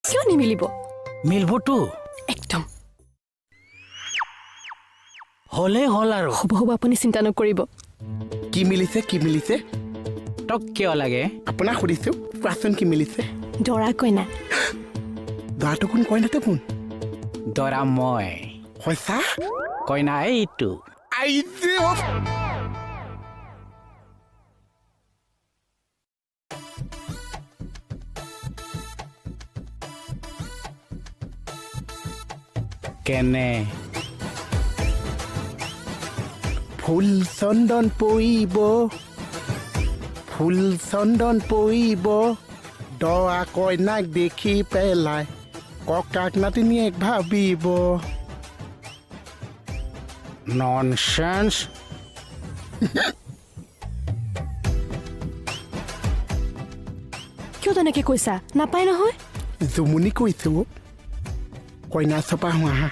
কিয় নিমিলিব মিলবতো একদম হলে হল আৰু হ'ব হ'ব আপুনি চিন্তা নকৰিব কি মিলিছে তক কিয় লাগে আপোনাক সুধিছোঁ কোৱাচোন কি মিলিছে দৰা কইনা দৰাটো কোন কইনাটো কোন দৰা মই সঁচা কইনা এইটো আইজে কেনে ফুল চন্দন পৰিব দৰা কইনাক দেখি পেলাই ককাক নাতিনীয়েক ভাবিব ননচেন্স কিয় তেনেকে কৈছা নাপায় নহয় জুমুনি কৈছোঁ কইনা চপা হোৱা